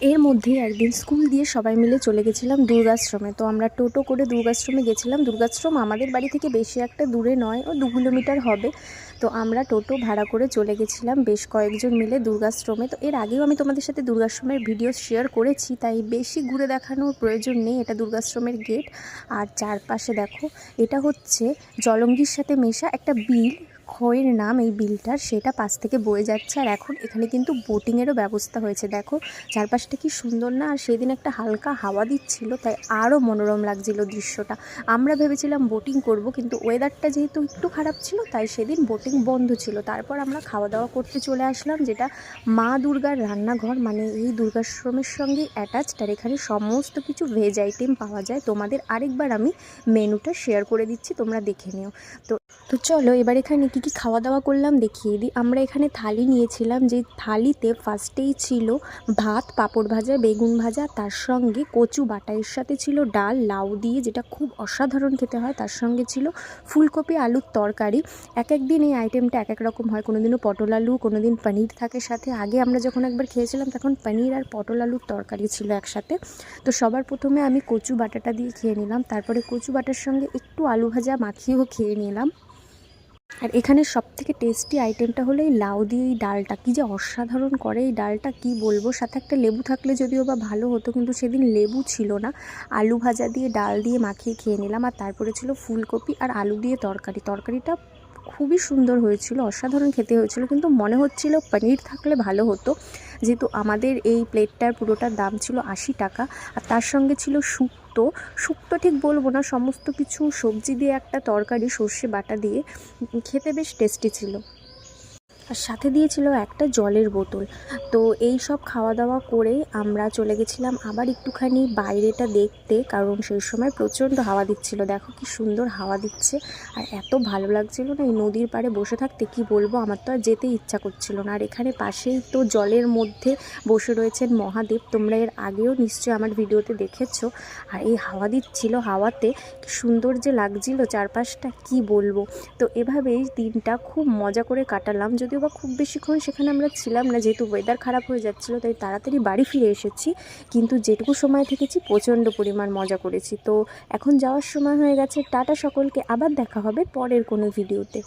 এর মধ্যেই একদিন স্কুল দিয়ে সবাই মিলে চলে গেছিলাম দুর্গাশ্রমে। তো আমরা টোটো করে দুর্গাশ্রমে গেছিলাম। দুর্গাশ্রম আমাদের বাড়ি থেকে বেশি একটা দূরে নয়, ও 2 কিলোমিটার হবে। তো আমরা টোটো ভাড়া করে চলে গেছিলাম বেশ কয়েকজন মিলে দুর্গাশ্রমে। তো এর আগেও আমি তোমাদের সাথে দুর্গাশ্রমের ভিডিও শেয়ার করেছি, তাই বেশি ঘুরে দেখানোর প্রয়োজন নেই। এটা দুর্গাশ্রমের গেট, আর চারপাশে দেখো, এটা হচ্ছে জলঙ্গির সাথে মেশা একটা বিল। খয়ের নাম এই বিলটার, সেটা পাশ থেকে বয়ে যাচ্ছে। আর এখন এখানে কিন্তু বোটিংয়েরও ব্যবস্থা হয়েছে। দেখো চারপাশটা কি সুন্দর না। আর সেদিন একটা হালকা হাওয়া দিচ্ছিল, তাই আরও মনোরম লাগছিল দৃশ্যটা। আমরা ভেবেছিলাম বোটিং করব, কিন্তু ওয়েদারটা যেহেতু একটু খারাপ ছিল, তাই সেদিন বোটিং বন্ধ ছিল। তারপর আমরা খাওয়া দাওয়া করতে চলে আসলাম, যেটা মা দুর্গার রান্নাঘর, মানে এই দুর্গাশ্রমের সঙ্গে অ্যাটাচড। আর এখানে সমস্ত কিছু ভেজ আইটেম পাওয়া যায়। তোমাদের আরেকবার আমি মেনুটা শেয়ার করে দিচ্ছি, তোমরা দেখে নিও। তো চলো এবার এখানে কি খাওয়া দাওয়া করলাম দেখিয়ে দিই। আমরা এখানে থালি নিয়েছিলাম, যে থালিতে ফার্স্টেই ছিল ভাত, পাঁপড় ভাজা, বেগুন ভাজা, তার সঙ্গে কচু বাটা, এর সাথে ছিল ডাল লাউ দিয়ে, যেটা খুব অসাধারণ খেতে হয়। তার সঙ্গে ছিল ফুলকপি আলুর তরকারি। এক এক দিন এই আইটেমটা এক এক রকম হয়। কোনো দিনও পটল আলু, কোনো দিন পনির থাকে সাথে। আগে আমরা যখন একবার খেয়েছিলাম তখন পনির আর পটল আলুর তরকারি ছিল একসাথে। তো সবার প্রথমে আমি কচু বাটাটা দিয়ে খেয়ে নিলাম, তারপরে কচু বাটার সঙ্গে একটু আলু ভাজা মাখিয়েও খেয়ে নিলাম। আর এখানে সবথেকে টেস্টি আইটেমটা হলো এই লাউ দিয়ে এই ডালটা, কী যে অসাধারণ করে এই ডালটা, কি বলবো। সাথে একটা লেবু থাকলে যদিও বা ভালো হতো, কিন্তু সেদিন লেবু ছিল না। আলু ভাজা দিয়ে ডাল দিয়ে মাখিয়ে খেয়ে নিলাম। আর তারপরে ছিল ফুলকপি আর আলু দিয়ে তরকারি। তরকারিটা খুবই সুন্দর হয়েছিল, অসাধারণ খেতে হয়েছিল, কিন্তু মনে হচ্ছিল পনির থাকলে ভালো হতো। যেহেতু আমাদের এই প্লেটটার পুরোটার দাম ছিল 80 টাকা। আর তার সঙ্গে ছিল শুক্তো। শুক্তো ঠিক বলবো না, সমস্ত কিছু সবজি দিয়ে একটা তরকারি, সর্ষে বাটা দিয়ে, খেতে বেশ টেস্টি ছিল। আর সাথে দিয়েছিল একটা জলের বোতল। তো এই সব খাওয়া দাওয়া করে আমরা চলে গেছিলাম আবার একটুখানি বাইরেটা দেখতে, কারণ সেই সময় প্রচণ্ড হাওয়া দিচ্ছিল। দেখো কি সুন্দর হাওয়া দিচ্ছে, আর এত ভালো লাগছিল না এই নদীর পাড়ে বসে থাকতে, কি বলবো। আমার তো আর যেতে ইচ্ছা করছিল না। আর এখানে পাশেই তো জলের মধ্যে বসে রয়েছেন মহাদেব, তোমরা এর আগেও নিশ্চয়ই আমার ভিডিওতে দেখেছো। আর এই হাওয়া দিচ্ছিল, হাওয়াতে কি সুন্দর যে লাগছিল চারপাশটা, কি বলবো। তো এভাবেই দিনটা খুব মজা করে কাটালাম। যদিও বা খুব বেশিক্ষণ সেখানে আমরা ছিলাম না, যেহেতু ওয়েদার খারাপ হয়ে যাচ্ছিলো, তাই তাড়াতাড়ি বাড়ি ফিরে এসেছি। কিন্তু যেটুকু সময় থেকেছি প্রচণ্ড পরিমাণ মজা করেছি। তো এখন যাওয়ার সময় হয়ে গেছে। টাটা সকলকে, আবার দেখা হবে পরের কোনো ভিডিওতে।